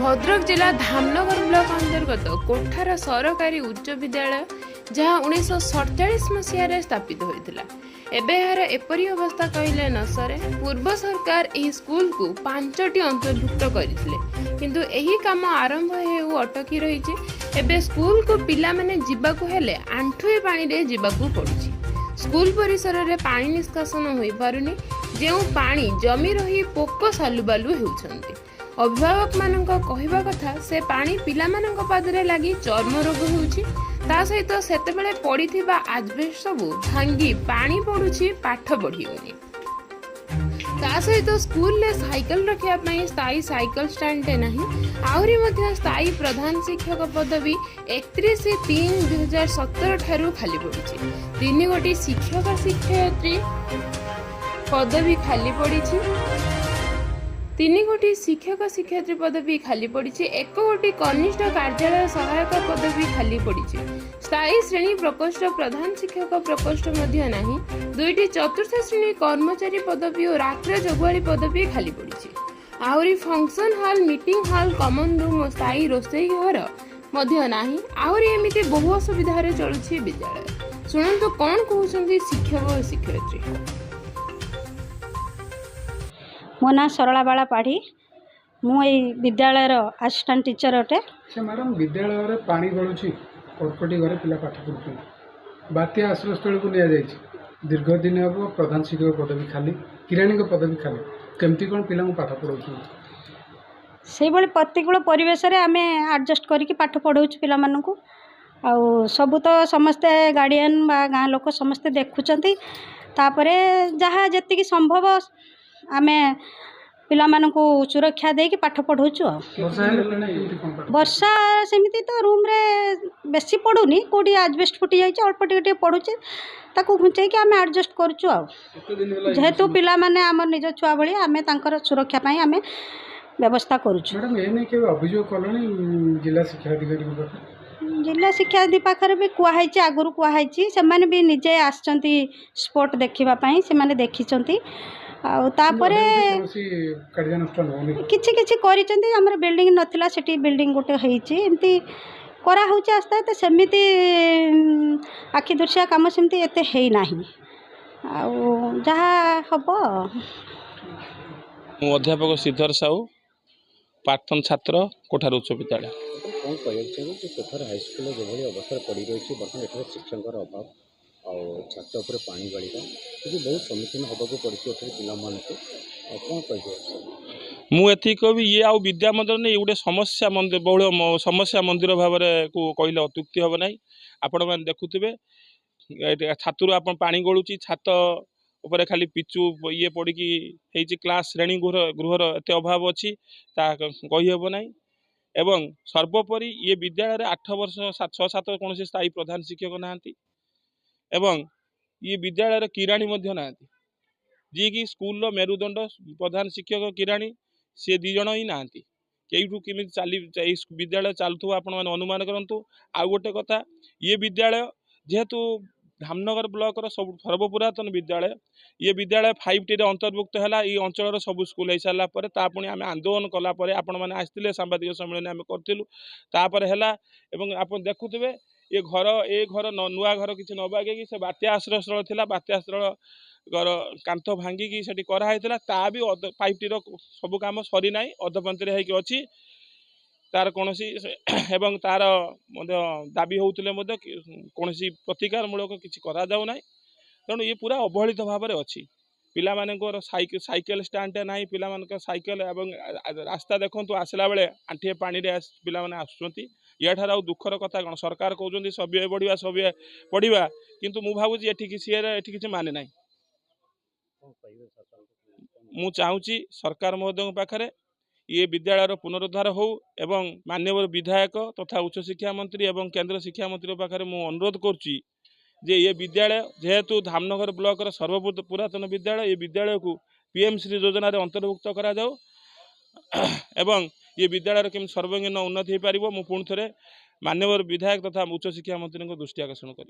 भद्रक जिला धामनगर ब्लॉक अंतर्गत कोठार सरकारी उच्च विद्यालय जहाँ 1947 मसीह स्थापित होता एवं एपरी अवस्था कहले न सरे। पूर्व सरकार यह स्कूल को 5टी अंतर्भुक्त करते किंतु यही काम आरंभ हो अटकी रही। एवं स्कूल को पिला माने जीवाकु हेले आंठुए पानी रे जीवाकु पड़ुछि। स्कूल परिसर रे पानी निष्कासन होई पारुनी, जेउ पानी जमी रही पोक सालुबालु हेउछन्ति। अभिभावक मानक कहवा कथा से पानी पिला मानक पादरे लगी चर्म रोग होउछि। ता सहित सेतेबेले पड़िथिबा आजबेस्ट सब भांगी पानी पड़ुछि, पाठ पढ़िबनी। ता सहित स्कूल ले साइकिल रखिया पई स्थायी साइकिल स्टैंड ते नाही। आहुरी मध्ये स्थायी प्रधान शिक्षक पदवी 31/3/2017 ठारू खाली पड़िछि। 3 गोटी शिक्षक शिक्षयित्री पदवी खाली पड़िछि। 3 गोटी शिक्षक शिक्षयित्री पदवी खाली पड़िछि। 1 गोटी कनिष्ठ कार्यालय सहायक पदवी खाली पड़िछि। स्थायी श्रेणी प्रकोष्ठ प्रधान शिक्षक प्रकोष्ठ मध्य नाही। 2टी चतुर्थ श्रेणी कर्मचारी पदवी और रात्र जगुआली पदवी खाली पड़िछि। आहुरी function hall, meeting hall, common room और स्थायी रोषेई घर मध्य नाही। आहुरी एमिति बहु असुविधा रे चलुछि विद्यालय। सुनंतु कोन कहउछन्ती शिक्षक और शिक्षयित्री। मो ना सरला बाला पाढ़ी, मु विद्यालय असिस्टेंट टीचर अटे। से मैडम विद्यालय पानी गलुची, कटकटी घरे पिला पाठ पढ़ुछन, बात्या आश्रयस्थल को लिया जाइछि। दीर्घ दिन हम प्रधान शिक्षक पदवी खाली, किराणी पदवी खाली, केमती कौन पिला पाठ पढ़ाऊँ से भाई प्रतिकूल परिवेश आमे एडजस्ट करके पाठ पढ़ाऊँ पिला मानकु। आउ सबु तो समस्ते गार्डियन बा गाँ लोक समस्ते देखुचंती। तापरे जहाँ जेतिकी संभव आमे पिला मानकु सुरक्षा देके पाठ पढ़ाऊँ। वर्षा सेमिति तो रूम रे बेसी पड़ुनी, कोडी एडजस्ट फुटी जाइए, अल्प टिके पढ़ुचे ताकू घुंचे कि आमे एडजस्ट करूछु। आ जेहेतु पिला माने आम निज छुआ भली आमे तांकर सुरक्षा पई आमे व्यवस्था करूछु। मैडम ए नै के अभियोग कलनी जिला शिक्षा अधिकारी को पाखरे? जिला शिक्षा अधिकारी पाखरे भी कुआहाइछि, आगुरु कुआहाइछि। से माने भी निजे आछंती स्पोर्ट देखिबा पई, से माने देखिचंती। आ तापरे किछि किछि करिचंती। हमर बिल्डिंग नथिला, सेठी बिल्डिंग गोटे हेइछि, एमती करा होउछि आस्ते आस्ते। सेमिति आखि दृश्य काम सेमिति एते हेइ नाही। आ जहा हबो। अध्यापक श्रीधर साहू, प्राक्तन छात्र कोठार उच्च विद्यालय। कौन कह कोठार हाईस्कूल जो अवस्था पड़ रही बर्तमान एठार शिक्षक अभाव और छात्र उपर पानी गलिरा बहुत सम्मुखीन होगा पड़े पे कौन कह मुझे कवि ये आउ विद्या मंदिर नहीं गोटे समस्या मंदिर बहुल समस्या मंदिर भाव को कहले अत्युक्ति हम ना। आपण मैंने देखुवे छात्र आप पानी गलुची, छात उपर खाली पिचु ये पड़ी क्लास श्रेणी गृहर एत अभाव अच्छी कहीहब ना। एवं सर्वोपरि ये विद्यालय 8 वर्ष 6-7 कौन स्थायी प्रधान शिक्षक ना। एवं ये विद्यालय किराणी ना, जी कि स्कूल मेरुदंड प्रधान शिक्षक किराणी सी 2 जन ही ना। कईठू केमी चली विद्यालय चलुव आप अनुमान करूँ। आउ गोटे कथा, ये विद्यालय जेहेतु धामनगर ब्लॉक सब सर्वपुरातन विद्यालय, ये विद्यालय 5टी अंतर्भुक्त है। ये अंचल सब स्कूल हो सारा पुणी आम आंदोलन कलापर आपण मैंने आसते सांबादिक सम्मेलन आम करूँ है। आप देखुवे ये घर नुआ घर किसी न बागे से बात्या आश्रय स्थल थी। बात्या आश्रय कांथ भांगिकी से कराई ता भी 5टी सब कम सरी ना, अधपंथी अच्छी तार कौन एवं तार दाबी होते कौन प्रतिकारमूलक किसी करा जाऊ ना। तेणु ये पूरा अवहेलित भाव में अच्छी। पिला मानकर साइकेल स्टैंड ना, पिला मानक साइकेल एवं रास्ता देखु आसला बेले आंठिए पानी रे पिला माने आसुचंती। या ठार आउ दुखर कथा कौन, सरकार कहते सभ्य बढ़िया सभ्य पढ़ा, किंतु मु भावुची एठी किसी माने ना। मु चाहूँगी सरकार महोदय पाखरे ये विद्यालय पुनरुद्धार हो एवं माननीय विधायक तथा उच्च शिक्षा मंत्री एवं केंद्र शिक्षा मंत्री पाखरे मु अनुरोध करुच्ची जे ये विद्यालय जेहेतु धामनगर ब्लॉक सर्वपुरातन विद्यालय, ये विद्यालय को पीएम श्री योजना अंतर्भुक्त करा जाओ एवं ये विद्यालय केम सर्वांगीन उन्नति हो पार। मु पुणी थे माननीय विधायक तथा उच्च शिक्षा मंत्री दृष्टि आकर्षण करी।